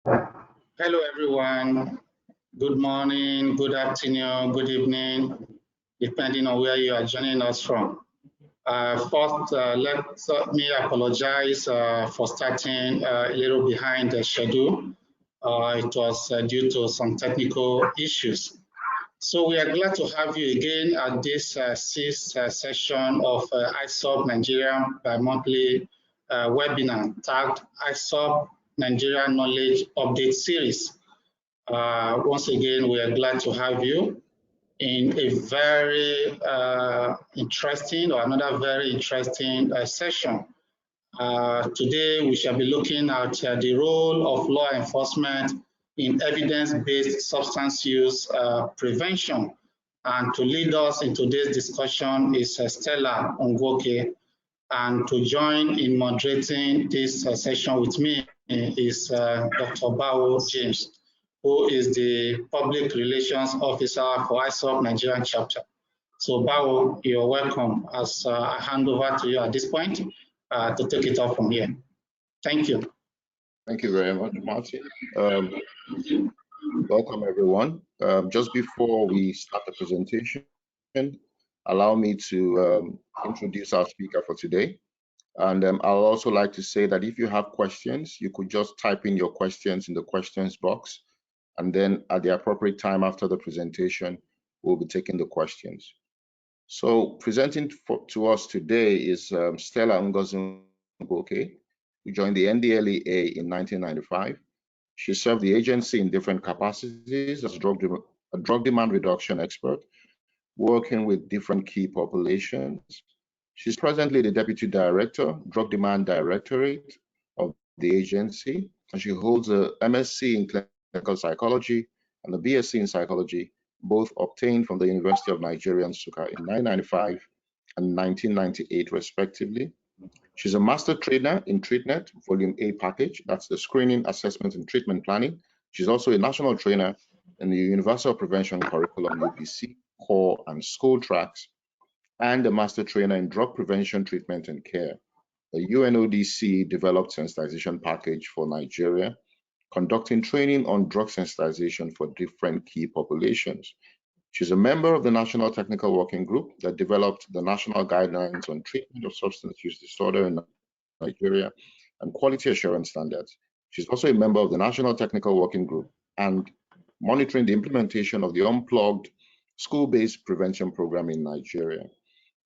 Hello, everyone. Good morning, good afternoon, good evening, depending on where you are joining us from. First, let me apologize for starting a little behind the schedule. It was due to some technical issues. So we are glad to have you again at this sixth session of ISSUP Nigeria bi-monthly webinar tagged ISSUP Nigeria Knowledge Update Series. Once again, we are glad to have you in a very interesting or another very interesting session. Today, we shall be looking at the role of law enforcement in evidence-based substance use prevention. And to lead us in today's discussion is Stella Ngwoke. And to join in moderating this session with me is Dr. Bao James, who is the Public Relations Officer for ISSUP Nigerian Chapter. So Bao, you're welcome as I hand over to you at this point to take it off from here. Thank you. Thank you very much, Martin. Welcome, everyone. Just before we start the presentation, allow me to introduce our speaker for today. And I'll also like to say that if you have questions, you could just type in your questions in the questions box. And then at the appropriate time after the presentation, we'll be taking the questions. So presenting to us today is Stella Ngwoke, who joined the NDLEA in 1995. She served the agency in different capacities as a drug demand reduction expert, working with different key populations. She's presently the Deputy Director, Drug Demand Directorate of the agency, and she holds a M.Sc in Clinical Psychology and a B.Sc in Psychology, both obtained from the University of Nigeria, Nsukka in 1995 and 1998, respectively. She's a master trainer in TreatNet, Volume A package. That's the screening, assessment, and treatment planning. She's also a national trainer in the Universal Prevention Curriculum, UPC, core and school tracks, and a master trainer in drug prevention, treatment, and care. The UNODC developed sensitization package for Nigeria, conducting training on drug sensitization for different key populations. She's a member of the National Technical Working Group that developed the National Guidelines on Treatment of Substance Use Disorder in Nigeria and Quality Assurance Standards. She's also a member of the National Technical Working Group and monitoring the implementation of the Unplugged School-Based Prevention Program in Nigeria.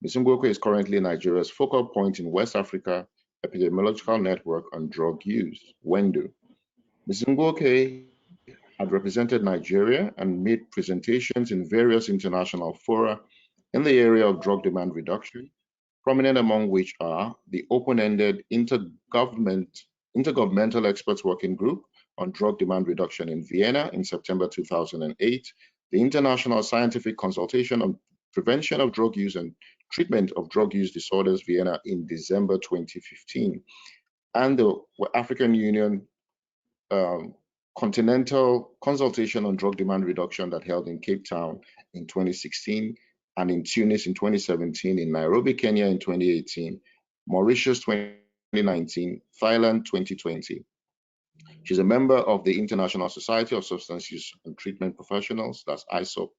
Ms. Ngwoke is currently Nigeria's focal point in West Africa Epidemiological Network on Drug Use, WENDU. Ms. Ngwoke had represented Nigeria and made presentations in various international fora in the area of drug demand reduction, prominent among which are the open-ended Intergovernmental Experts Working Group on Drug Demand Reduction in Vienna in September 2008, the International Scientific Consultation on Prevention of Drug Use and Treatment of Drug Use Disorders, Vienna in December 2015, and the African Union Continental Consultation on Drug Demand Reduction that held in Cape Town in 2016, and in Tunis in 2017, in Nairobi, Kenya in 2018, Mauritius 2019, Thailand 2020. She's a member of the International Society of Substance Use and Treatment Professionals, that's ISSUP,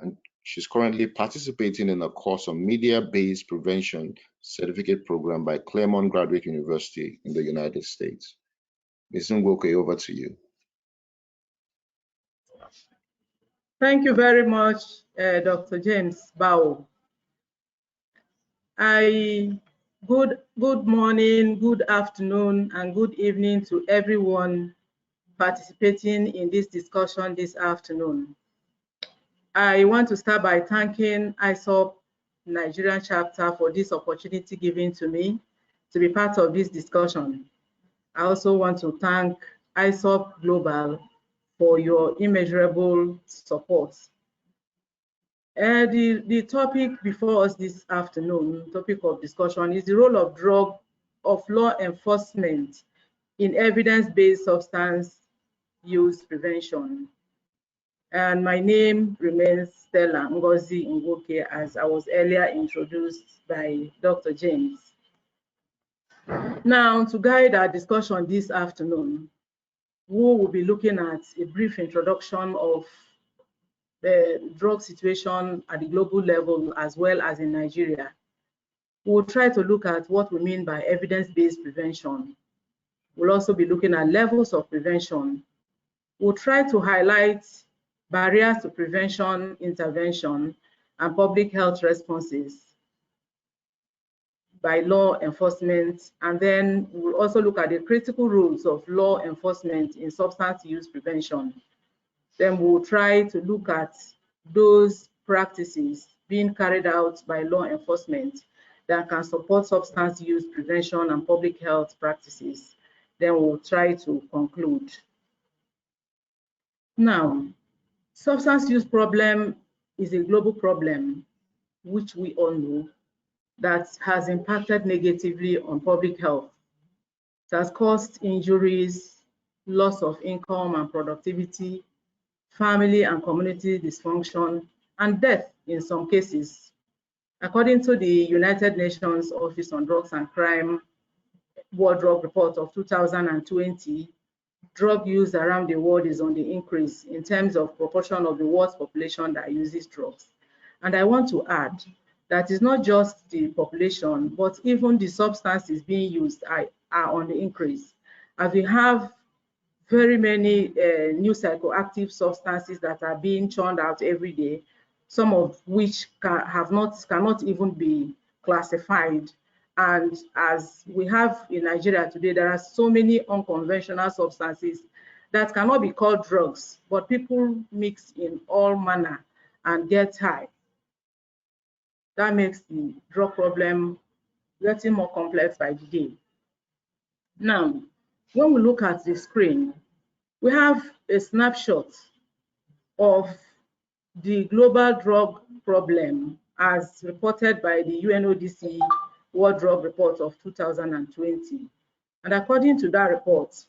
and she's currently participating in a course on media-based prevention certificate program by Claremont Graduate University in the United States. Ms. Ngwoke, over to you. Thank you very much, Dr. James Bao. Good morning, good afternoon, and good evening to everyone participating in this discussion this afternoon. I want to start by thanking ISSUP Nigerian chapter for this opportunity given to me to be part of this discussion. I also want to thank ISSUP Global for your immeasurable support. The topic before us this afternoon, topic of discussion, is the role of law enforcement in evidence-based substance use prevention. And my name remains Stella Ngwoke, as I was earlier introduced by Dr. James. Now, to guide our discussion this afternoon, we will be looking at a brief introduction of the drug situation at the global level as well as in Nigeria. We'll try to look at what we mean by evidence-based prevention. We'll also be looking at levels of prevention. We'll try to highlight barriers to prevention, intervention, and public health responses by law enforcement. And then we'll also look at the critical roles of law enforcement in substance use prevention. Then we'll try to look at those practices being carried out by law enforcement that can support substance use prevention and public health practices. Then we'll try to conclude. Now, substance use problem is a global problem, which we all know, that has impacted negatively on public health. It has caused injuries, loss of income and productivity, family and community dysfunction, and death in some cases. According to the United Nations Office on Drugs and Crime World Drug Report of 2020, drug use around the world is on the increase in terms of proportion of the world's population that uses drugs. And I want to add that it's not just the population, but even the substances being used are on the increase. As we have very many new psychoactive substances that are being churned out every day, some of which cannot even be classified. And as we have in Nigeria today, there are so many unconventional substances that cannot be called drugs, but people mix in all manner and get high. That makes the drug problem getting more complex by the day. Now, when we look at the screen, we have a snapshot of the global drug problem as reported by the UNODC World Drug Report of 2020. And according to that report,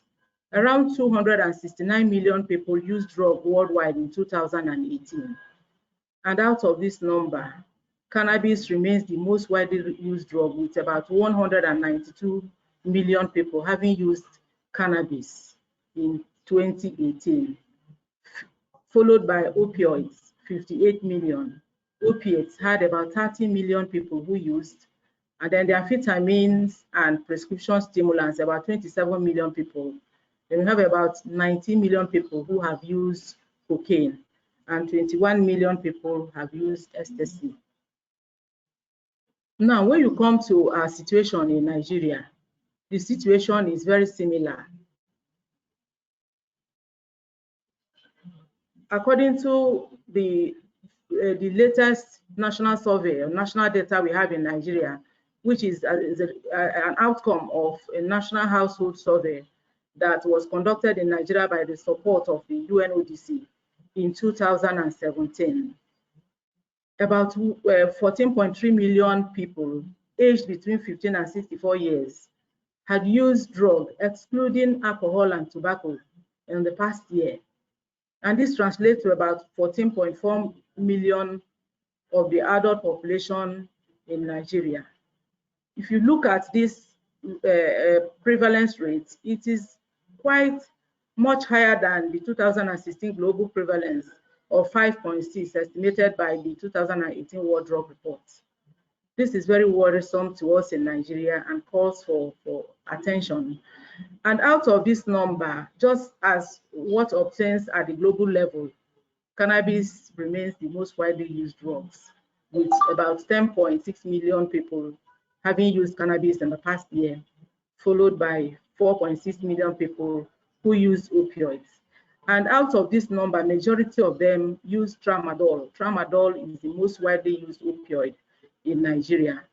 around 269 million people used drugs worldwide in 2018. And out of this number, cannabis remains the most widely used drug, with about 192 million people having used cannabis in 2018, followed by opioids, 58 million. Opiates had about 30 million people who used, and then the amphetamines and prescription stimulants, about 27 million people. Then we have about 19 million people who have used cocaine, and 21 million people have used ecstasy. Now, when you come to our situation in Nigeria, the situation is very similar. According to the latest national survey or national data we have in Nigeria, which is an outcome of a national household survey that was conducted in Nigeria by the support of the UNODC in 2017. About 14.3 million people aged between 15 and 64 years had used drugs, excluding alcohol and tobacco, in the past year. And this translates to about 14.4 million of the adult population in Nigeria. If you look at this prevalence rate, it is quite much higher than the 2016 global prevalence of 5.6 estimated by the 2018 World Drug Report. This is very worrisome to us in Nigeria and calls for attention. And out of this number, just as what obtains at the global level, cannabis remains the most widely used drugs, with about 10.6 million people having used cannabis in the past year, followed by 4.6 million people who use opioids. And out of this number, majority of them use tramadol. Tramadol is the most widely used opioid in Nigeria.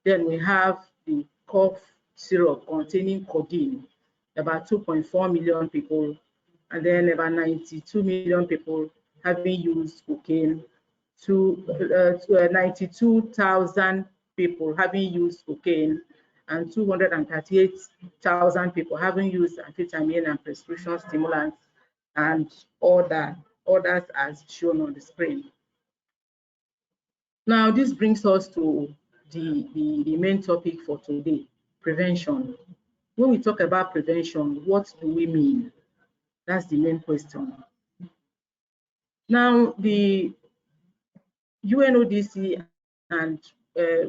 Then we have the cough syrup containing codeine, about 2.4 million people, and then about 92 million people having used cocaine, to 92,000 people having used cocaine, and 238,000 people having used amphetamine and prescription stimulants, and others as shown on the screen. Now, this brings us to the main topic for today, prevention. When we talk about prevention, what do we mean? That's the main question. Now, the UNODC and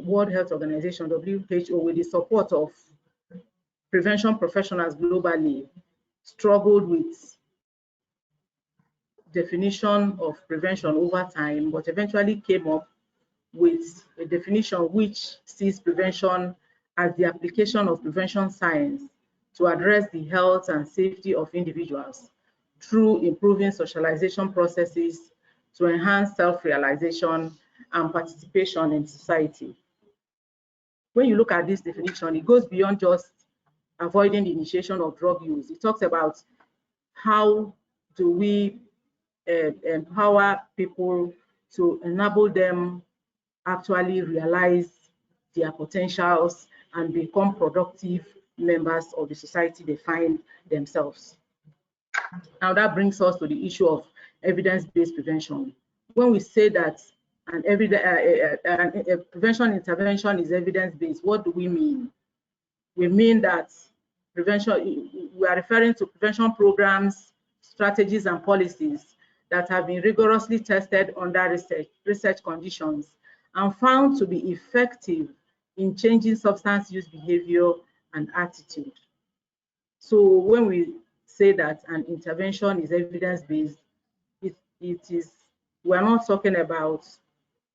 World Health Organization, WHO, with the support of prevention professionals globally, struggled with definition of prevention over time, but eventually came up with a definition which sees prevention as the application of prevention science to address the health and safety of individuals through improving socialization processes to enhance self-realization and participation in society. When you look at this definition, it goes beyond just avoiding the initiation of drug use. It talks about how do we empower people to enable them actually realize their potentials and become productive members of the society they find themselves. Now that brings us to the issue of evidence-based prevention. When we say that a prevention intervention is evidence-based, what do we mean? We mean that prevention, we are referring to prevention programs, strategies, and policies that have been rigorously tested under research conditions and found to be effective in changing substance use behavior and attitude. So when we say that an intervention is evidence-based, we're not talking about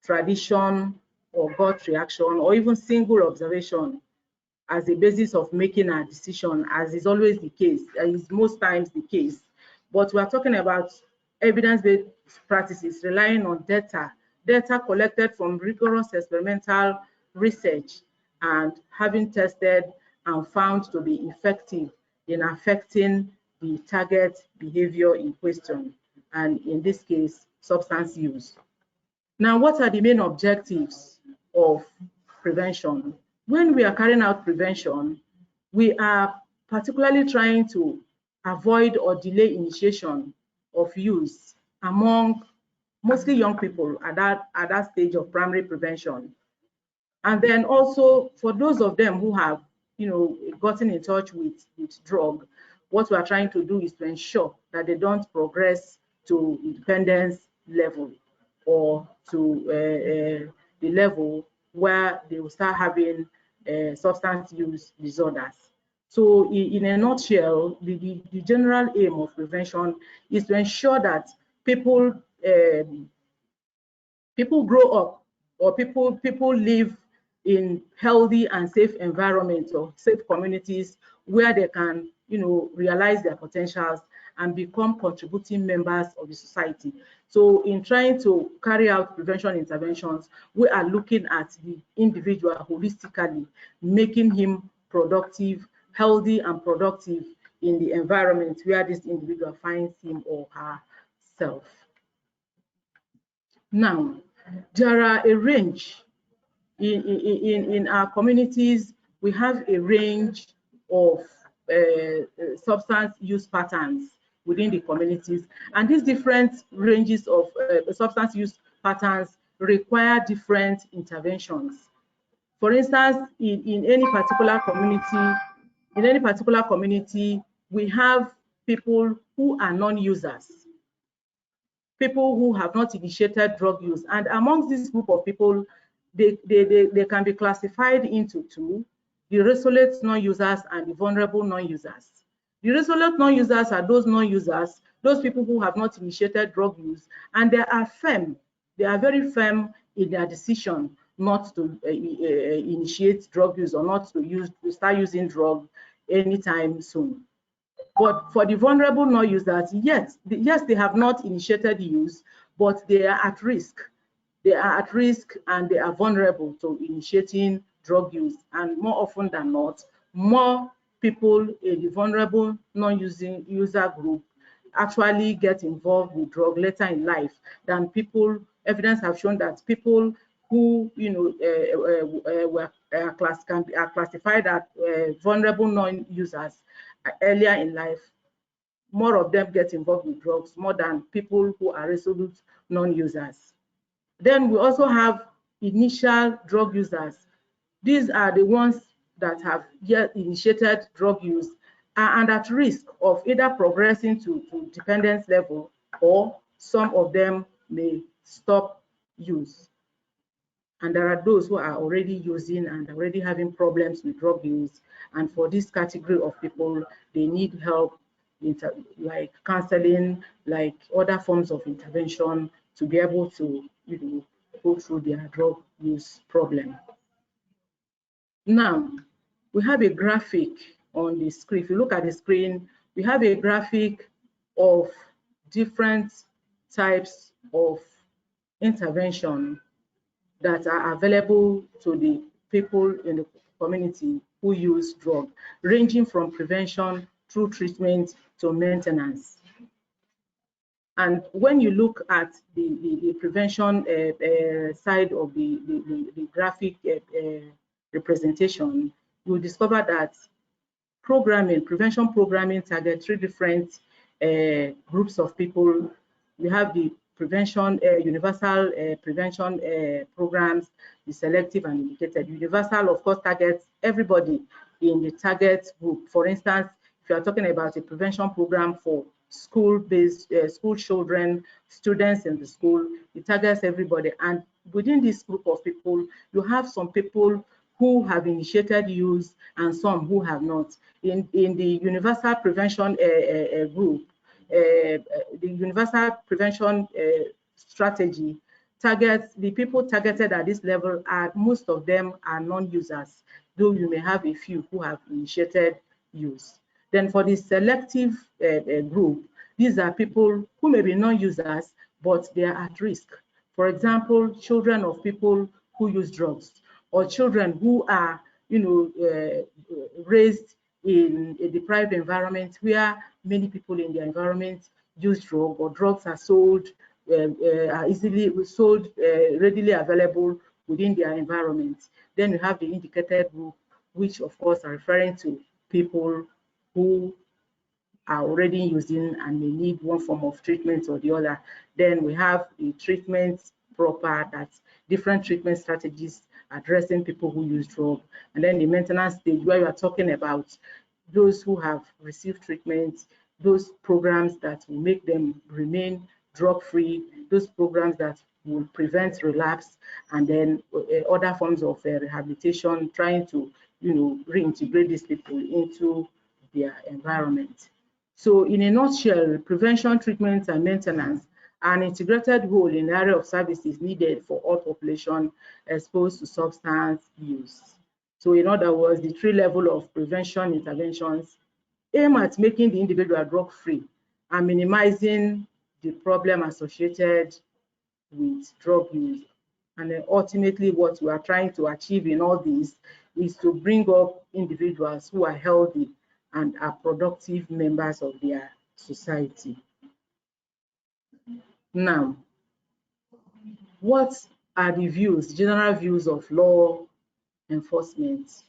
tradition or gut reaction or even single observation as a basis of making a decision, as is always the case, is most times the case. But we are talking about evidence-based practices relying on data collected from rigorous experimental research and having tested and found to be effective in affecting the target behavior in question, and in this case, substance use. Now, what are the main objectives of prevention? When we are carrying out prevention, we are particularly trying to avoid or delay initiation of use among mostly young people at that stage of primary prevention. And then also for those of them who have gotten in touch with drug, what we are trying to do is to ensure that they don't progress to dependence level or to the level where they will start having substance use disorders. So in a nutshell, the general aim of prevention is to ensure that people grow up, or people live in healthy and safe environments or safe communities where they can realize their potentials and become contributing members of the society. So in trying to carry out prevention interventions, we are looking at the individual holistically, making him productive, healthy and productive in the environment where this individual finds him or herself. Now, there are a range in our communities. We have a range of substance use patterns within the communities, and these different ranges of substance use patterns require different interventions. For instance, in any particular community, we have people who are non-users, people who have not initiated drug use, and amongst this group of people, they can be classified into two: the resolute non-users and the vulnerable non-users. The resolute non-users are those non-users, those people who have not initiated drug use, and they are firm. They are very firm in their decision not to initiate drug use or not to start using drug anytime soon. But for the vulnerable non-users, yes, they have not initiated the use, but they are at risk. They are at risk and they are vulnerable to initiating drug use. And more often than not, more people in the vulnerable non-using user group actually get involved with drug later in life than people. Evidence have shown that people who are classified as vulnerable non-users earlier in life, more of them get involved with drugs more than people who are resolute non-users. Then we also have initial drug users. These are the ones that have yet initiated drug use and at risk of either progressing to dependence level, or some of them may stop use. And there are those who are already using and already having problems with drug use. And for this category of people, they need help, like counseling, like other forms of intervention to be able to, go through their drug use problem. Now, we have a graphic on the screen. If you look at the screen, we have a graphic of different types of intervention that are available to the people in the community who use drug, ranging from prevention through treatment to maintenance. And when you look at the prevention side of the graphic representation, you will discover that prevention programming targets 3 different groups of people. We have the prevention, universal prevention programs, the selective and indicated. Universal, of course, targets everybody in the target group. For instance, if you are talking about a prevention program for school-based school children, students in the school, it targets everybody. And within this group of people, you have some people who have initiated use and some who have not. In the universal prevention group, the universal prevention strategy targets the people targeted at this level. Most of them are non-users, though you may have a few who have initiated use. Then for the selective group, these are people who may be non-users, but they are at risk. For example, children of people who use drugs, or children who are, raised in a deprived environment where many people in the environment use drugs, or drugs are sold, are easily sold, readily available within their environment. Then you have the indicated group, which of course are referring to people who are already using and may need one form of treatment or the other. Then we have the treatment proper, that's different treatment strategies addressing people who use drugs. And then the maintenance stage, where you are talking about those who have received treatment, those programs that will make them remain drug-free, those programs that will prevent relapse, and then other forms of rehabilitation, trying to, reintegrate these people into their environment. So in a nutshell, prevention, treatment, and maintenance are an integrated role in the area of services needed for all population exposed to substance use. So in other words, the 3 levels of prevention interventions aim at making the individual drug-free and minimizing the problem associated with drug use. And then ultimately, what we are trying to achieve in all this is to bring up individuals who are healthy and are productive members of their society. Now, what are the views, general views of law enforcement?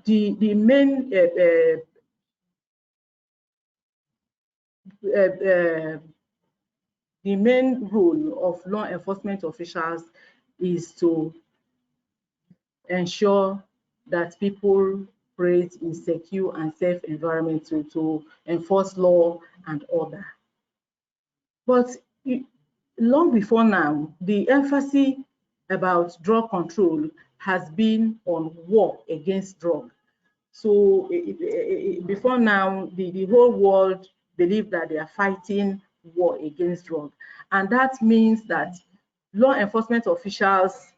The main the main role of law enforcement officials is to ensure that people operate in secure and safe environment, to enforce law and order. But long before now, the emphasis about drug control has been on war against drug. So before now, the whole world believed that they are fighting war against drug. And that means that law enforcement officials,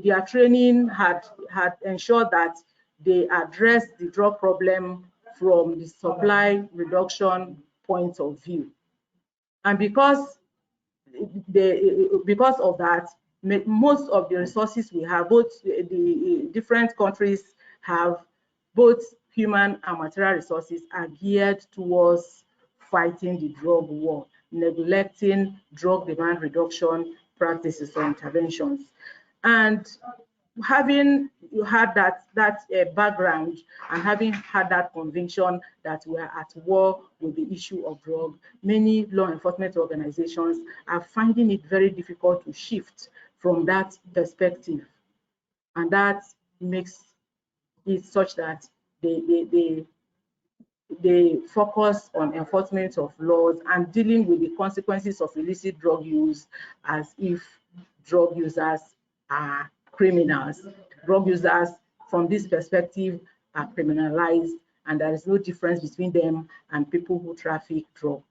their training had ensured that they address the drug problem from the supply reduction point of view. And because of that, most of the resources we have, both the different countries have, both human and material resources, are geared towards fighting the drug war, neglecting drug demand reduction practices or interventions. And having had that background and having had that conviction that we are at war with the issue of drug, many law enforcement organizations are finding it very difficult to shift from that perspective. And that makes it such that they they focus on enforcement of laws and dealing with the consequences of illicit drug use as if drug users are criminals. Drug users, from this perspective, are criminalized, and there is no difference between them and people who traffic drugs.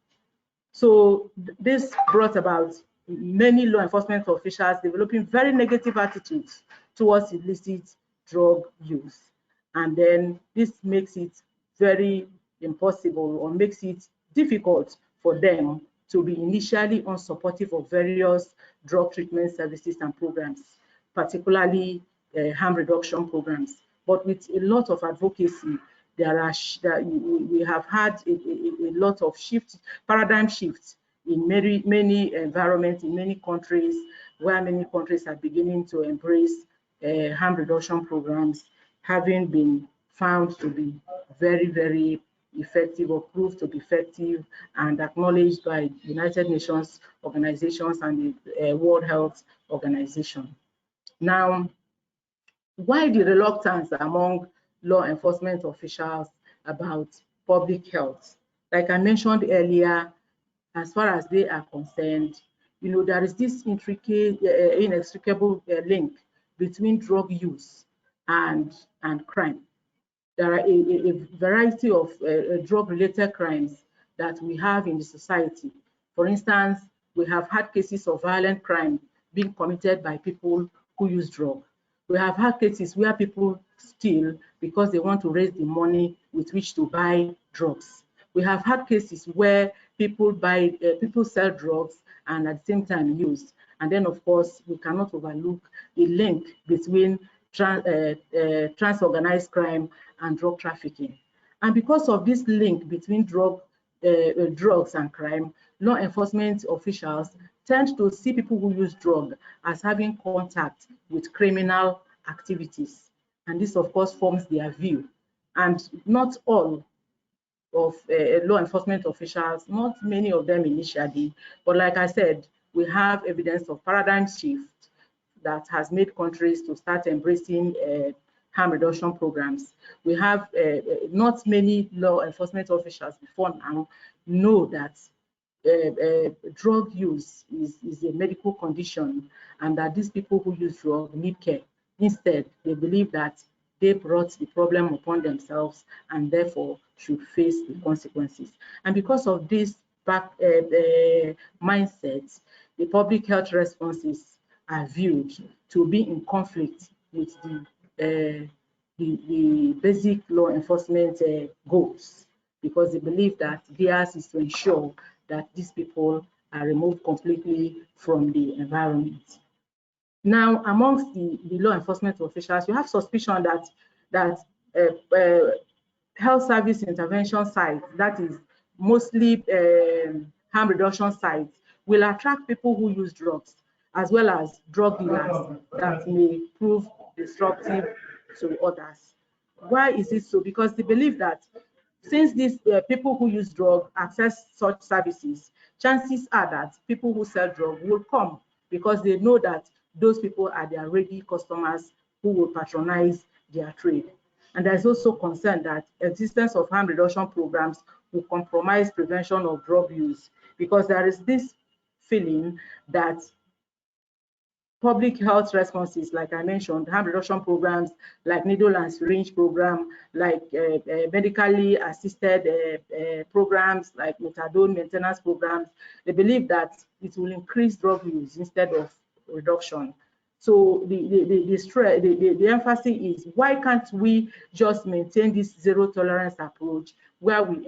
So this brought about many law enforcement officials developing very negative attitudes towards illicit drug use. And then this makes it very impossible, or makes it difficult for them to be initially unsupportive of various drug treatment services and programs, particularly harm reduction programs. But with a lot of advocacy, we have had a lot of paradigm shifts in many environments, in many countries, where many countries are beginning to embrace harm reduction programs, having been found to be very, very effective, or proved to be effective, and acknowledged by United Nations organizations and the World Health Organization. Now, why the reluctance among law enforcement officials about public health? Like I mentioned earlier, as far as they are concerned, there is this inextricable link between drug use and crime. There are a variety of drug-related crimes that we have in the society. For instance, we have had cases of violent crime being committed by people who use drugs. We have had cases where people steal because they want to raise the money with which to buy drugs. We have had cases where people sell drugs and at the same time use. And then, of course, we cannot overlook the link between trans-organized crime and drug trafficking. And because of this link between drugs and crime, law enforcement officials tend to see people who use drugs as having contact with criminal activities. And this, of course, forms their view. And not all of law enforcement officials, not many of them initially, but like I said, we have evidence of paradigm shift that has made countries to start embracing harm reduction programs. We have not many law enforcement officials before now know that drug use is a medical condition, and that these people who use drugs need care. Instead, they believe that they brought the problem upon themselves and therefore should face the consequences. And because of this mindset, the public health responses are viewed to be in conflict with the basic law enforcement goals, because they believe that theirs is to ensure that these people are removed completely from the environment. Now, amongst the law enforcement officials, you have suspicion that health service intervention sites, that is mostly harm reduction sites, will attract people who use drugs, as well as drug dealers that may prove disruptive to others. Why is it so? Because they believe that since these people who use drugs access such services, chances are that people who sell drugs will come, because they know that those people are their ready customers who will patronize their trade. And there's also concern that existence of harm reduction programs will compromise prevention of drug use, because there is this feeling that public health responses, like I mentioned, harm reduction programs like needle and syringe program, like medically assisted programs like methadone maintenance programs, they believe that it will increase drug use instead of reduction. So the emphasis is, why can't we just maintain this zero tolerance approach, where we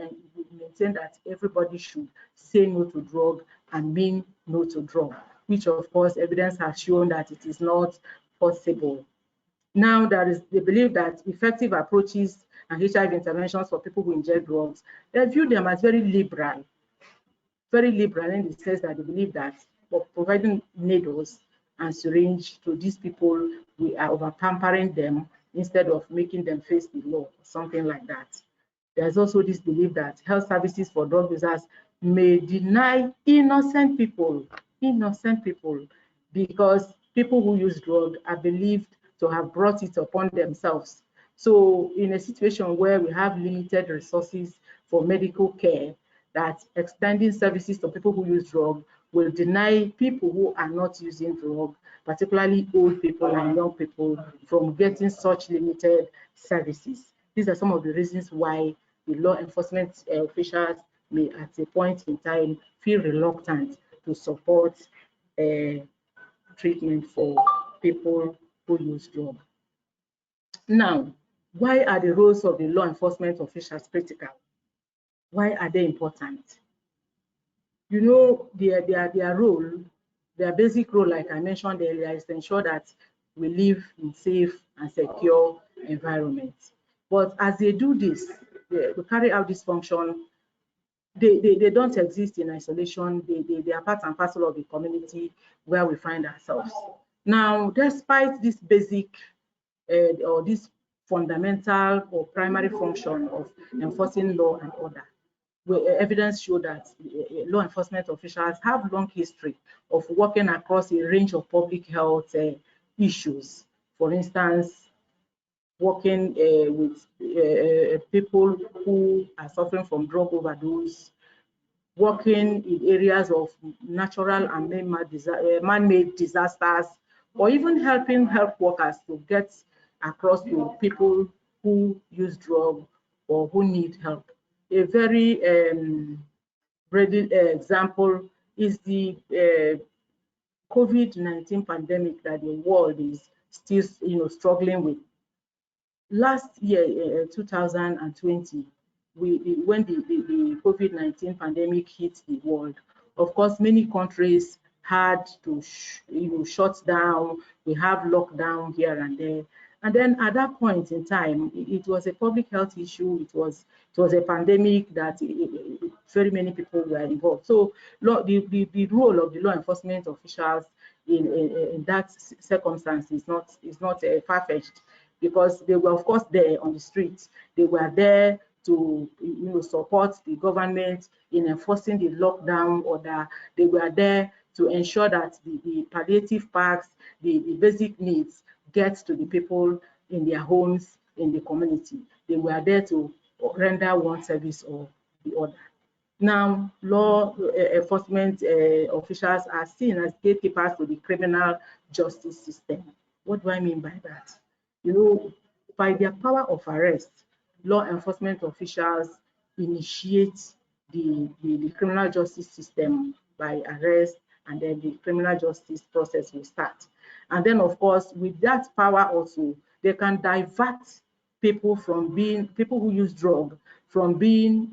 maintain that everybody should say no to drug and mean no to drug, which of course evidence has shown that it is not possible. Now, they believe that effective approaches and HIV interventions for people who inject drugs, they view them as very liberal in the sense that they believe that for providing needles and syringe to these people, we are over pampering them instead of making them face the law, something like that. There's also this belief that health services for drug users may deny innocent people, because people who use drugs are believed to have brought it upon themselves So in a situation where we have limited resources for medical care, that extending services to people who use drug will deny people who are not using drug, particularly old people and young people, from getting such limited services. These are some of the reasons why the law enforcement officials may at a point in time feel reluctant to support treatment for people who use drugs. Now, why are the roles of the law enforcement officials critical? Why are they important? You know, their role, their basic role, like I mentioned earlier, is to ensure that we live in safe and secure environments. But as they do this, they carry out this function, they don't exist in isolation. They are part and parcel of the community where we find ourselves. Now, despite this basic or this fundamental or primary function of enforcing law and order, evidence show that law enforcement officials have long history of working across a range of public health issues. For instance, working with people who are suffering from drug overdose, working in areas of natural and man-made disasters, or even helping health workers to get across to people who use drugs or who need help. A very ready example is the COVID-19 pandemic that the world is still, struggling with. Last year, 2020, when the COVID-19 pandemic hit the world, of course, many countries had to, shut down. We have lockdown here and there. And then at that point in time, it was a public health issue. It was a pandemic that very many people were involved. So the role of the law enforcement officials in that circumstance is not far-fetched, because they were, of course, there on the streets. They were there to support the government in enforcing the lockdown order. They were there to ensure that the palliative packs, the basic needs get to the people in their homes, in the community. They were there to render one service or the other. Now, law enforcement officials are seen as gatekeepers to the criminal justice system. What do I mean by that? By their power of arrest, law enforcement officials initiate the criminal justice system by arrest, and then the criminal justice process will start. And then, of course, with that power also, they can divert people who use drug from being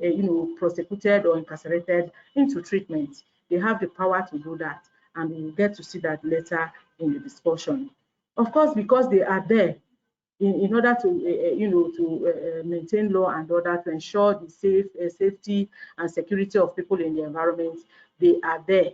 prosecuted or incarcerated into treatment. They have the power to do that, and we'll get to see that later in the discussion. Of course, because they are there in order to maintain law and order, to ensure the safety and security of people in the environment. They are there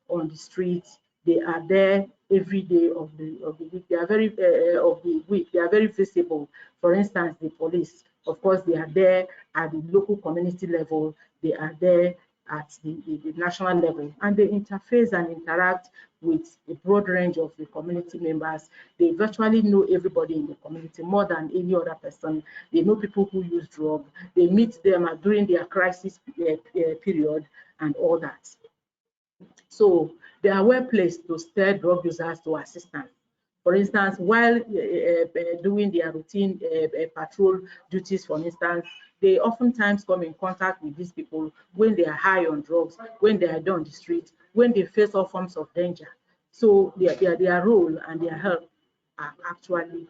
on the streets. They are there every day of the week. They are They are very visible. For instance, the police, of course, they are there at the local community level. They are there at the national level, and they interface and interact with a broad range of the community members. They virtually know everybody in the community more than any other person. They know people who use drugs. They meet them during their crisis period and all that. So they are well placed to steer drug users to assistance. For instance, while doing their routine patrol duties, for instance, they oftentimes come in contact with these people when they are high on drugs, when they are on the street, when they face all forms of danger. So their role and their help are actually,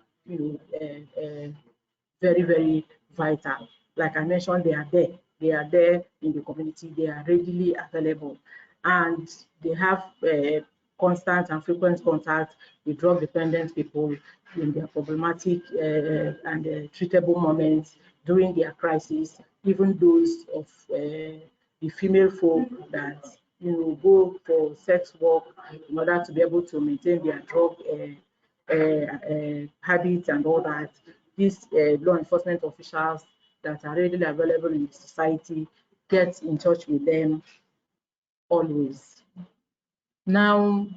very, very vital. Like I mentioned, they are there. They are there in the community. They are readily available, and they have constant and frequent contact with drug-dependent people in their problematic and treatable moments during their crisis, even those of the female folk that go for sex work in order to be able to maintain their drug habits and all that. These law enforcement officials that are readily available in the society get in touch with them always. Now,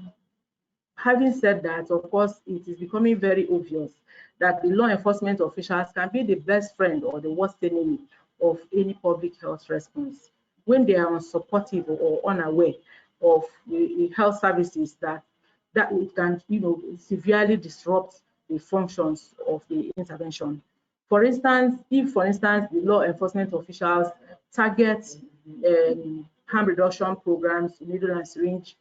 having said that, of course, it is becoming very obvious that the law enforcement officials can be the best friend or the worst enemy of any public health response when they are unsupportive or unaware of the health services that it can, severely disrupt the functions of the intervention. For instance, if, the law enforcement officials target harm reduction programs, needle and syringe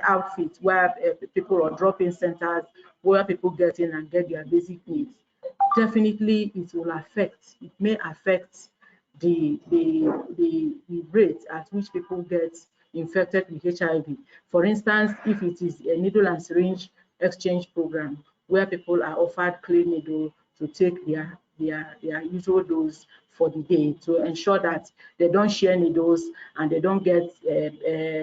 outfits where people are drop-in centers, where people get in and get their basic needs, definitely it may affect the rate at which people get infected with HIV. For instance, if it is a needle and syringe exchange program where people are offered clean needle to take their usual dose for the day, to ensure that they don't share needles and they don't get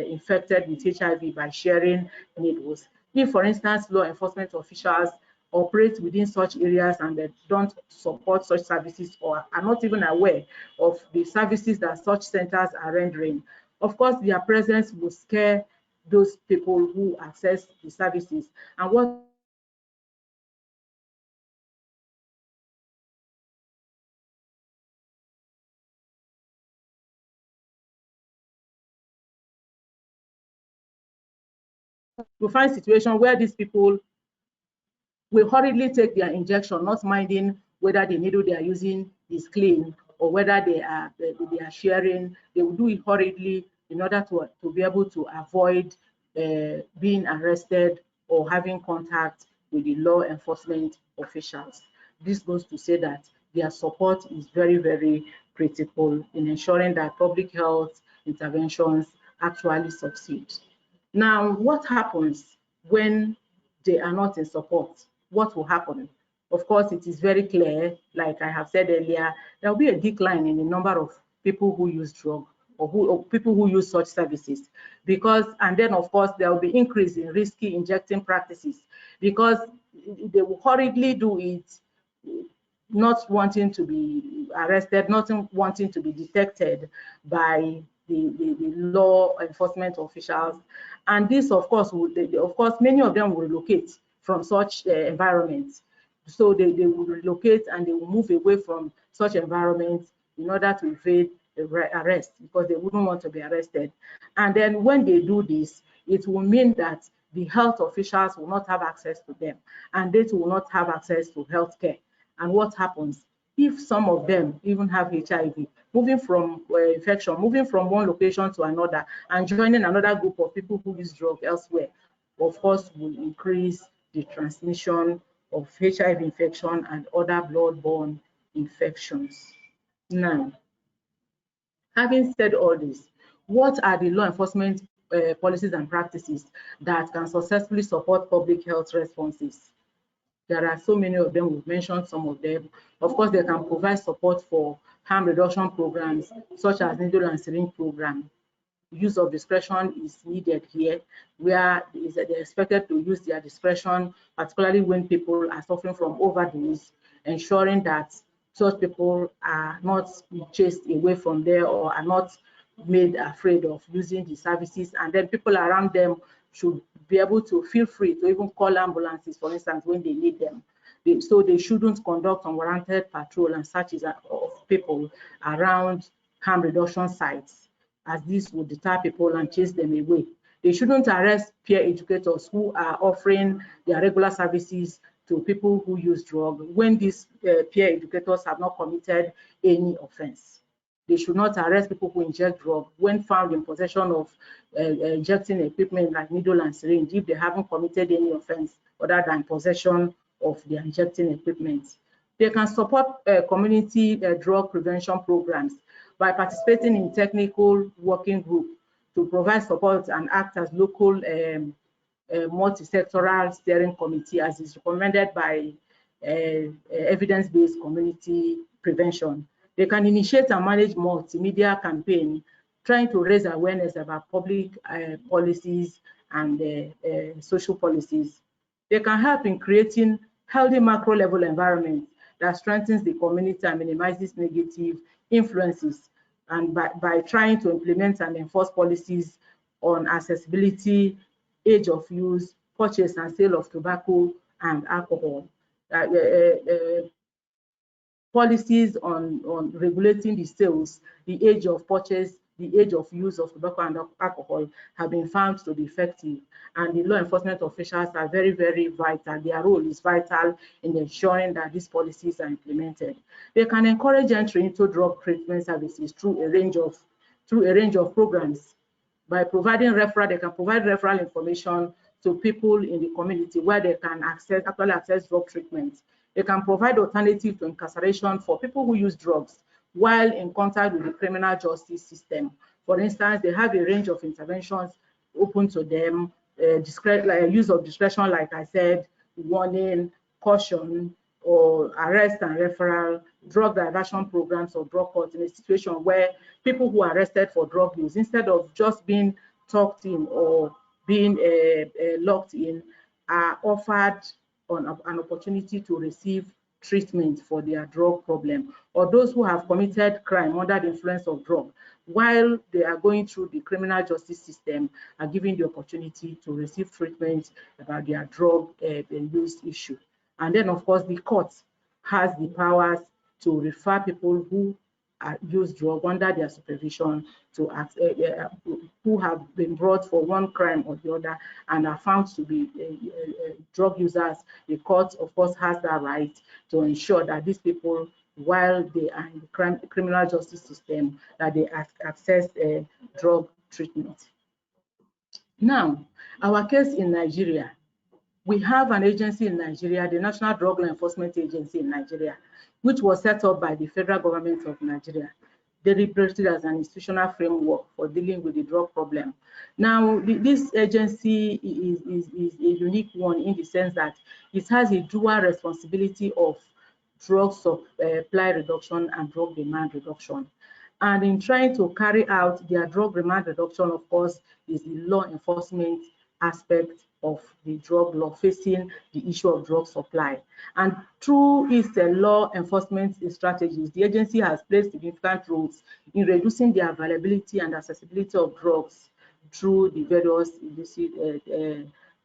infected with HIV by sharing needles. If, for instance, law enforcement officials operate within such areas and they don't support such services or are not even aware of the services that such centers are rendering, of course, their presence will scare those people who access the services. And what you find situation where these people will hurriedly take their injection, not minding whether the needle they are using is clean or whether they are sharing. They will do it hurriedly in order to be able to avoid being arrested or having contact with the law enforcement officials. This goes to say that their support is very, very critical in ensuring that public health interventions actually succeed. Now, what happens when they are not in support? What will happen? Of course, it is very clear, like I have said earlier, there will be a decline in the number of people who use drugs or people who use such services, and then of course there will be increase in risky injecting practices because they will hurriedly do it, not wanting to be arrested, not wanting to be detected by the law enforcement officials. And this, of course, many of them will relocate from such environments. So they will relocate and they will move away from such environments in order to evade arrest because they wouldn't want to be arrested. And then when they do this, it will mean that the health officials will not have access to them and they will not have access to health care. And what happens if some of them even have HIV, moving from infection, moving from one location to another and joining another group of people who use drugs elsewhere, of course, will increase the transmission of HIV infection and other blood-borne infections. Now, having said all this, what are the law enforcement policies and practices that can successfully support public health responses? There are so many of them. We've mentioned some of them. Of course, they can provide support for harm reduction programs, such as needle and syringe program. Use of discretion is needed here, where they're expected to use their discretion, particularly when people are suffering from overdose, ensuring that such people are not chased away from there or are not made afraid of using the services, and then people around them should be able to feel free to even call ambulances, for instance, when they need them. So they shouldn't conduct unwarranted patrol and searches of people around harm reduction sites, as this would deter people and chase them away. They shouldn't arrest peer educators who are offering their regular services to people who use drugs when these peer educators have not committed any offense. They should not arrest people who inject drugs when found in possession of injecting equipment like needle and syringe if they haven't committed any offense other than possession of their injecting equipment. They can support community drug prevention programs by participating in technical working group to provide support and act as local multi-sectoral steering committee as is recommended by evidence-based community prevention. They can initiate and manage multimedia campaign trying to raise awareness about public policies and social policies. They can help in creating healthy macro level environment that strengthens the community and minimizes negative influences, and by trying to implement and enforce policies on accessibility, age of use, purchase and sale of tobacco and alcohol. Policies on regulating the sales, the age of purchase, the age of use of tobacco and alcohol have been found to be effective, and the law enforcement officials are very, very vital. Their role is vital in ensuring that these policies are implemented. They can encourage entry into drug treatment services through a range of programs. By providing referral, they can provide referral information to people in the community where they can actually access drug treatment. They can provide alternative to incarceration for people who use drugs while in contact with the criminal justice system. For instance, they have a range of interventions open to them, like use of discretion, like I said, warning, caution, or arrest and referral, drug diversion programs or drug court in a situation where people who are arrested for drug use, instead of just being talked in or being locked in, are offered an opportunity to receive treatment for their drug problem, or those who have committed crime under the influence of drug while they are going through the criminal justice system are given the opportunity to receive treatment about their drug use issue. And then, of course, the court has the powers to refer people who use drug under their supervision to who have been brought for one crime or the other and are found to be drug users. The court, of course, has that right to ensure that these people, while they are in the criminal justice system, that they access drug treatment. Now, our case in Nigeria, we have an agency in Nigeria, the National Drug Law Enforcement Agency in Nigeria, which was set up by the federal government of Nigeria, deliberated as an institutional framework for dealing with the drug problem. Now, this agency is a unique one in the sense that it has a dual responsibility of drug supply reduction and drug demand reduction. And in trying to carry out their drug demand reduction, of course, is the law enforcement aspect of the drug law facing the issue of drug supply. And through its law enforcement strategies, the agency has played significant roles in reducing the availability and accessibility of drugs through the various illicit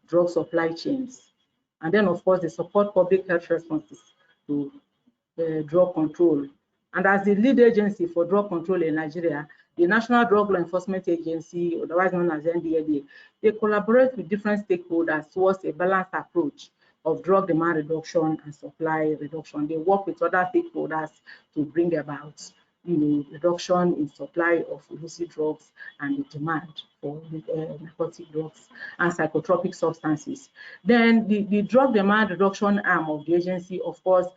drug supply chains. And then, of course, they support public health responses to drug control. And as the lead agency for drug control in Nigeria, the National Drug Law Enforcement Agency, otherwise known as NDLEA, they collaborate with different stakeholders towards a balanced approach of drug demand reduction and supply reduction. They work with other stakeholders to bring about, reduction in supply of illicit drugs and the demand for narcotic drugs and psychotropic substances. Then the drug demand reduction arm of the agency, of course,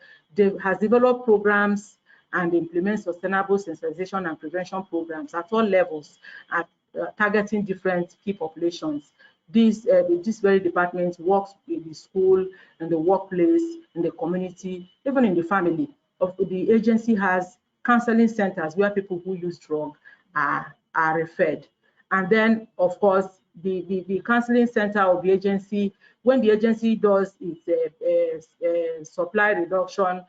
has developed programs and implement sustainable sensitization and prevention programs at all levels, targeting different key populations. This very department works in the school, in the workplace, in the community, even in the family. The agency has counseling centers where people who use drugs are referred. And then, of course, the counseling center of the agency, when the agency does its supply reduction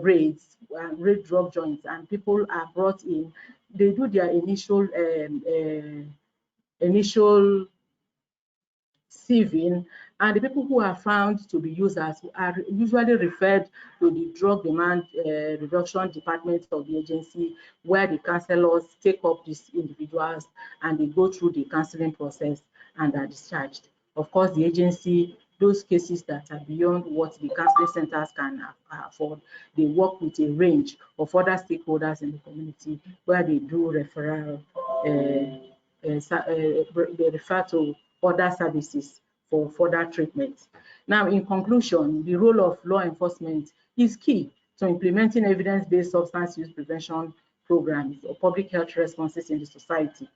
raids and raid drug joints and people are brought in, they do their initial sieving, and the people who are found to be users are usually referred to the drug demand reduction department of the agency, where the counselors take up these individuals and they go through the counseling process and are discharged. Of course, the agency, those cases that are beyond what the counseling centers can afford, they work with a range of other stakeholders in the community where they do referral, they refer to other services for further treatment. Now, in conclusion, the role of law enforcement is key to implementing evidence-based substance use prevention programs or public health responses in the society.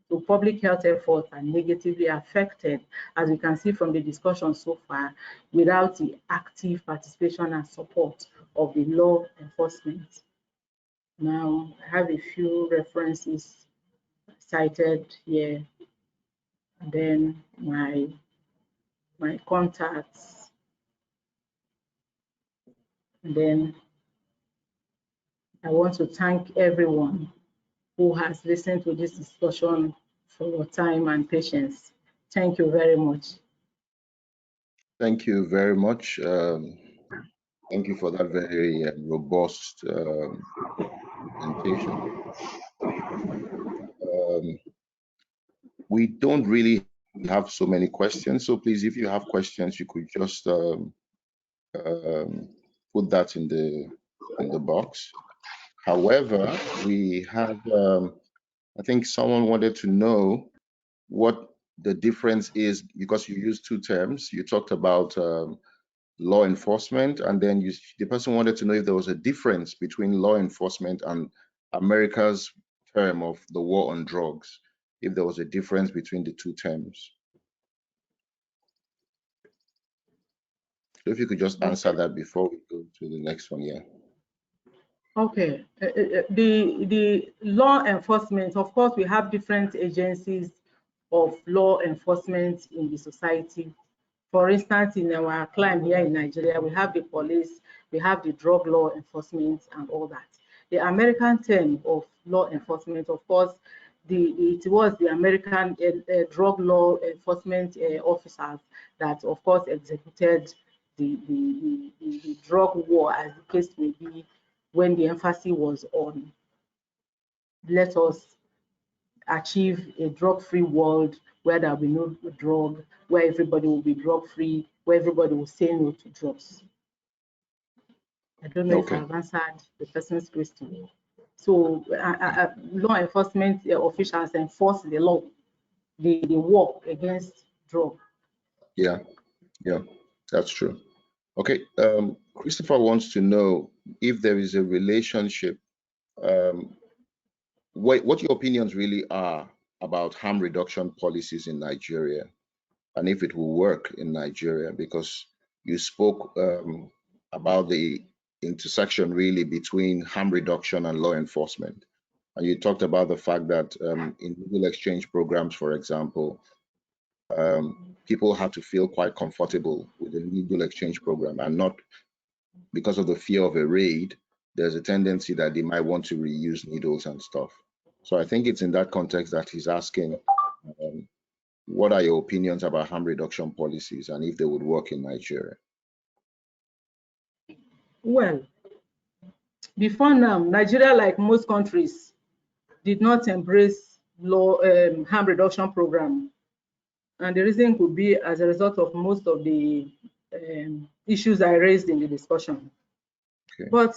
So public health efforts are negatively affected, as we can see from the discussion so far, without the active participation and support of the law enforcement. Now, I have a few references cited here, and then my contacts, and then I want to thank everyone who has listened to this discussion for your time and patience. Thank you very much. Thank you very much. Thank you for that very robust presentation. We don't really have so many questions, so please, if you have questions, you could just put that in the box. However, we have, I think someone wanted to know what the difference is, because you used two terms. You talked about law enforcement, and then the person wanted to know if there was a difference between law enforcement and America's term of the war on drugs, if there was a difference between the two terms. So if you could just answer that before we go to the next one. Yeah. Okay. The law enforcement, of course, we have different agencies of law enforcement in the society. For instance, in our climb here in Nigeria, we have the police, we have the drug law enforcement and all that. The American term of law enforcement, of course, it was the American drug law enforcement officers that, of course, executed the drug war, as the case may be, when the emphasis was on let us achieve a drug-free world where there will be no drug, where everybody will be drug-free, where everybody will say no to drugs. I don't know if I've answered the person's question. So law enforcement officials enforce the law, the war against drug. Yeah, that's true. Okay, Christopher wants to know if there is a relationship, what your opinions really are about harm reduction policies in Nigeria, and if it will work in Nigeria, because you spoke about the intersection really between harm reduction and law enforcement. And you talked about the fact that in legal exchange programs, for example, people have to feel quite comfortable with the legal exchange program, and not because of the fear of a raid. There's a tendency that they might want to reuse needles and stuff. So I think it's in that context that he's asking, what are your opinions about harm reduction policies and if they would work in Nigeria? Well, before now, Nigeria, like most countries, did not embrace law harm reduction program, and the reason could be as a result of most of the issues I raised in the discussion. Okay. But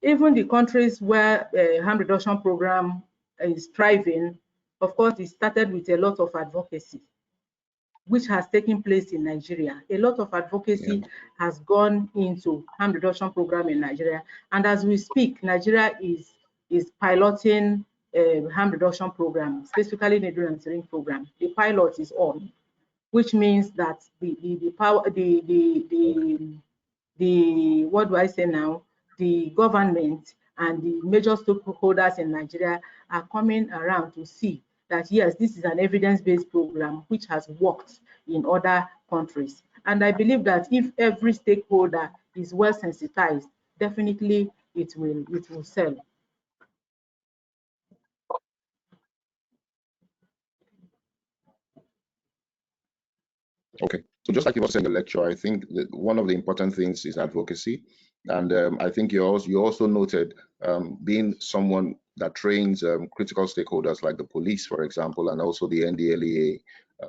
even the countries where harm reduction program is thriving, of course, it started with a lot of advocacy, which has taken place in Nigeria. A lot of advocacy has gone into harm reduction program in Nigeria, and as we speak, Nigeria is piloting harm reduction program, specifically needle and syringe program. The pilot is on, which means that the what do I say now? The government and the major stakeholders in Nigeria are coming around to see that yes, this is an evidence-based program which has worked in other countries. And I believe that if every stakeholder is well sensitized, definitely it will sell. Okay, so just like you were saying in the lecture, I think that one of the important things is advocacy. And I think you also noted being someone that trains critical stakeholders like the police, for example, and also the NDLEA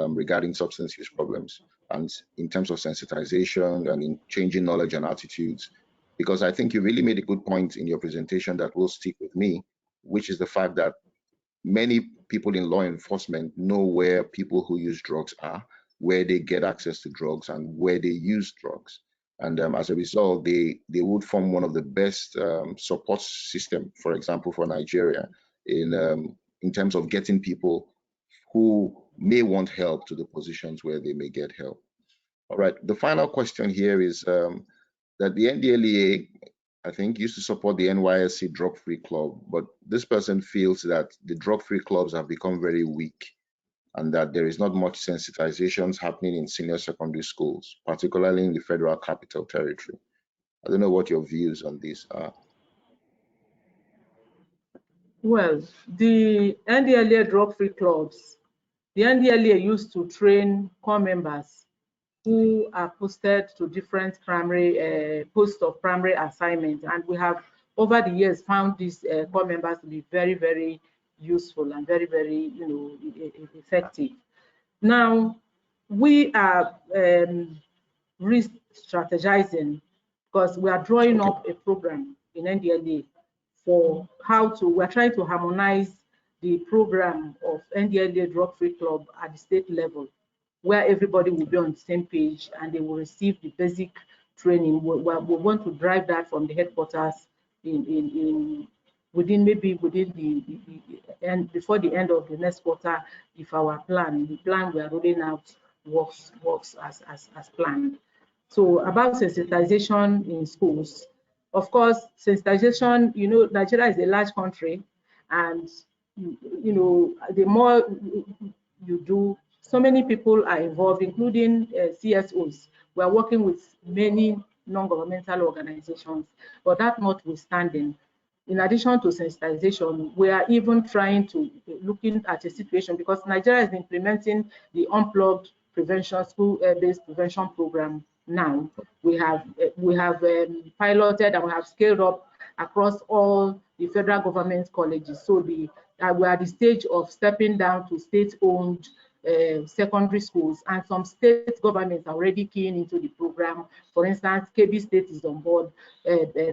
regarding substance use problems, and in terms of sensitization and in changing knowledge and attitudes. Because I think you really made a good point in your presentation that will stick with me, which is the fact that many people in law enforcement know where people who use drugs are, where they get access to drugs, and where they use drugs. And as a result, they would form one of the best support system, for example, for Nigeria in terms of getting people who may want help to the positions where they may get help. All right, the final question here is that the NDLEA, I think, used to support the NYSC drug-free club, but this person feels that the drug-free clubs have become very weak and that there is not much sensitizations happening in senior secondary schools, particularly in the Federal Capital Territory. I don't know what your views on this are. Well, the NDLEA drug-free clubs, the NDLEA used to train core members who are posted to different primary posts of primary assignment, and we have over the years found these corps members to be very, very useful and very, very, effective. Now we are re-strategizing because we are drawing up a program in NDLEA for how to, we're trying to harmonize the program of NDLEA Drug-Free Club at the state level, where everybody will be on the same page and they will receive the basic training. We want to drive that from the headquarters within the end, before the end of the next quarter, if our plan, the plan we are rolling out works as planned. So about sensitization in schools, of course, sensitization, Nigeria is a large country, and the more you do, so many people are involved, including CSOs. We are working with many non-governmental organizations, but that notwithstanding, in addition to sensitization, we are even trying to looking at a situation, because Nigeria is implementing the unplugged prevention, school-based prevention program now. We have piloted and we have scaled up across all the federal government colleges. So we are at the stage of stepping down to state-owned secondary schools, and some state governments are already keying into the program. For instance, Kebbi State is on board,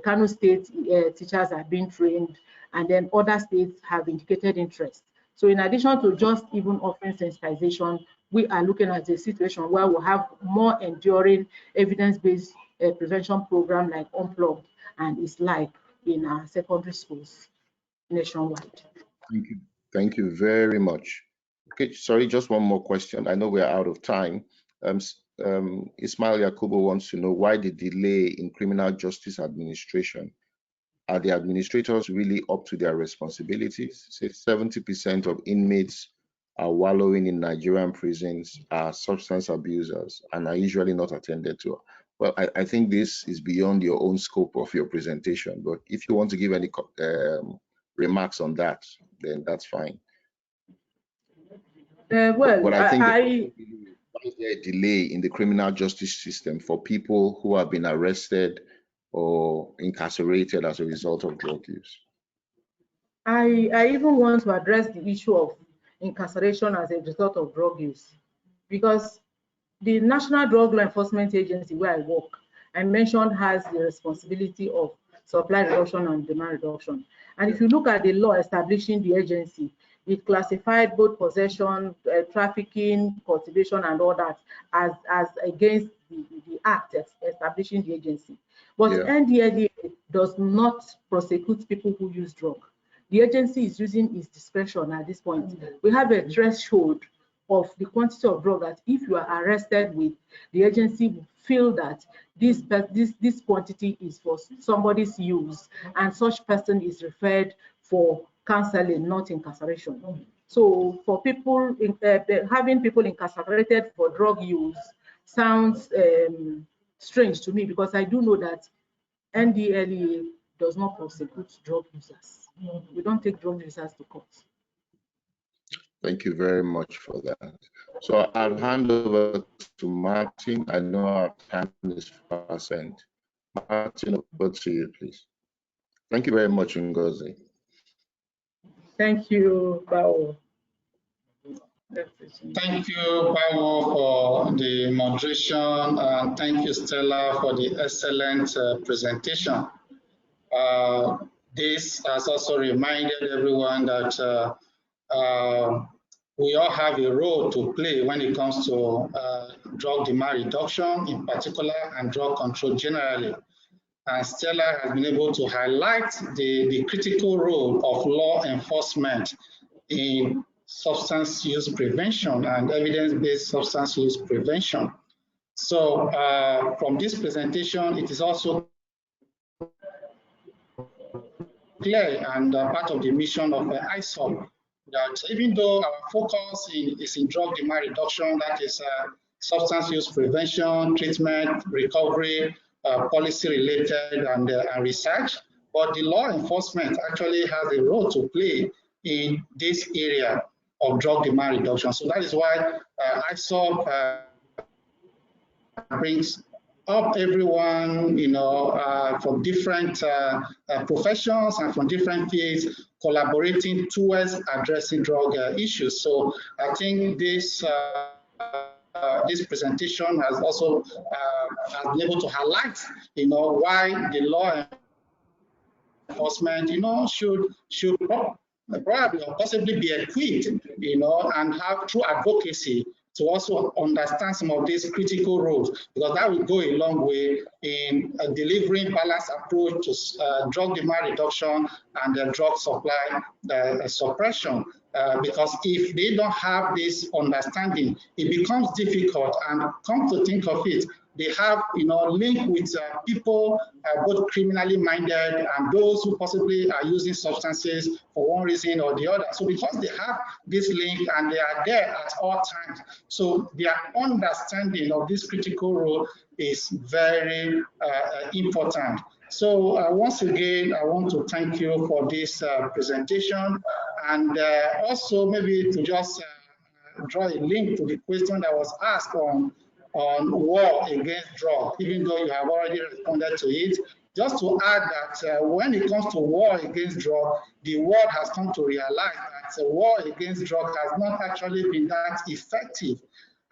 Kano State teachers are being trained, and then other states have indicated interest. So in addition to just even offering sensitization, we are looking at a situation where we'll have more enduring evidence-based prevention program like Unplugged and its like in our secondary schools nationwide. Thank you. Thank you very much. Okay, sorry, just one more question. I know we're out of time. Ismail Yakubu wants to know why the delay in criminal justice administration. Are the administrators really up to their responsibilities? Say 70% of inmates are wallowing in Nigerian prisons are substance abusers and are usually not attended to. Well, I think this is beyond your own scope of your presentation, but if you want to give any remarks on that, then that's fine. Well, I think why is there a delay in the criminal justice system for people who have been arrested or incarcerated as a result of drug use? I even want to address the issue of incarceration as a result of drug use, because the National Drug Law Enforcement Agency, where I work, I mentioned, has the responsibility of supply reduction and demand reduction. And if you look at the law establishing the agency, it classified both possession, trafficking, cultivation, and all that as against the act establishing the agency. But NDLEA does not prosecute people who use drugs. The agency is using its discretion at this point. We have a threshold of the quantity of drug that if you are arrested with, the agency will feel that this quantity is for somebody's use, and such person is referred for counseling, not incarceration. So for people, having people incarcerated for drug use sounds strange to me, because I do know that NDLEA does not prosecute drug users. We don't take drug users to court. Thank you very much for that. So I'll hand over to Martin. I know our time is fast spent. Martin, over to you, please. Thank you very much, Ngozi. Thank you, Bao. Thank you, Bao, for the moderation, and thank you, Stella, for the excellent presentation. This has also reminded everyone that we all have a role to play when it comes to drug demand reduction in particular and drug control generally. And Stella has been able to highlight the critical role of law enforcement in substance use prevention and evidence-based substance use prevention. So from this presentation, it is also clear and part of the mission of ISSUP that even though our focus is in drug demand reduction, that is substance use prevention, treatment, recovery, policy related and research, but the law enforcement actually has a role to play in this area of drug demand reduction. So that is why ISSUP brings up everyone, from different professions and from different fields collaborating towards addressing drug issues. So I think this this presentation has also has been able to highlight, why the law enforcement, should probably or possibly be equipped, and have true advocacy to also understand some of these critical roles, because that will go a long way in delivering balanced approach to drug demand reduction and drug supply suppression. Because if they don't have this understanding, it becomes difficult. And come to think of it, they have, link with people both criminally minded and those who possibly are using substances for one reason or the other. So because they have this link and they are there at all times, so their understanding of this critical role is very important. So once again, I want to thank you for this presentation, and also maybe to just draw a link to the question that was asked on war against drug, even though you have already responded to it. Just to add that when it comes to war against drug, the world has come to realize that the war against drug has not actually been that effective.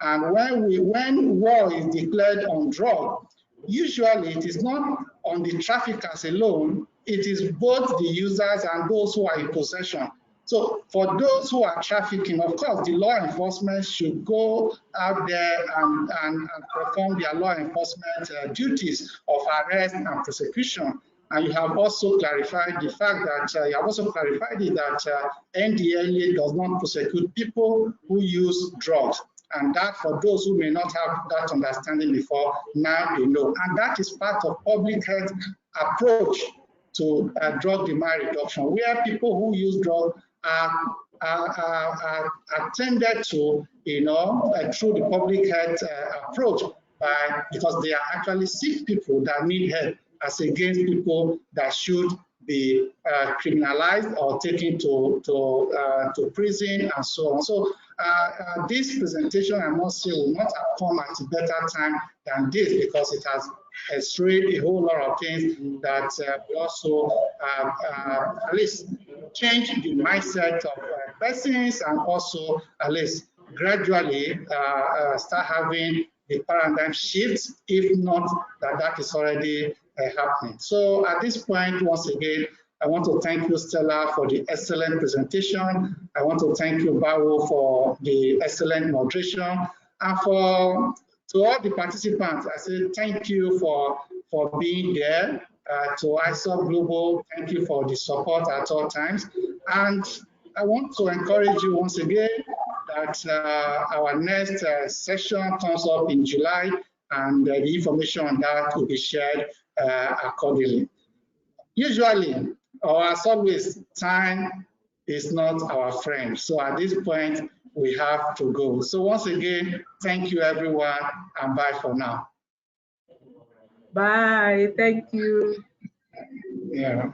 And when war is declared on drug, usually it is not on the traffickers alone, it is both the users and those who are in possession. So for those who are trafficking, of course, the law enforcement should go out there and perform their law enforcement duties of arrest and prosecution. And you have also clarified the fact that NDLEA does not prosecute people who use drugs. And that, for those who may not have that understanding before, now they know. And that is part of public health approach to drug demand reduction, where people who use drugs are attended to, through the public health approach, because they are actually sick people that need help, as against people that should be criminalized or taken to prison and so on. So this presentation, I must say, will not have come at a better time than this, because it has strayed a whole lot of things that will also at least change the mindset of persons, and also at least gradually start having the paradigm shift, if not that is already happening. So at this point, once again, I want to thank you, Stella, for the excellent presentation. I want to thank you, Bawo, for the excellent moderation. And to all the participants, I say thank you for being there. To ISSUP Global, thank you for the support at all times. And I want to encourage you once again that our next session comes up in July, and the information on that will be shared accordingly. Usually, or as always, time is not our friend. So at this point, we have to go. So once again, thank you, everyone, and bye for now. Bye. Thank you. Yeah.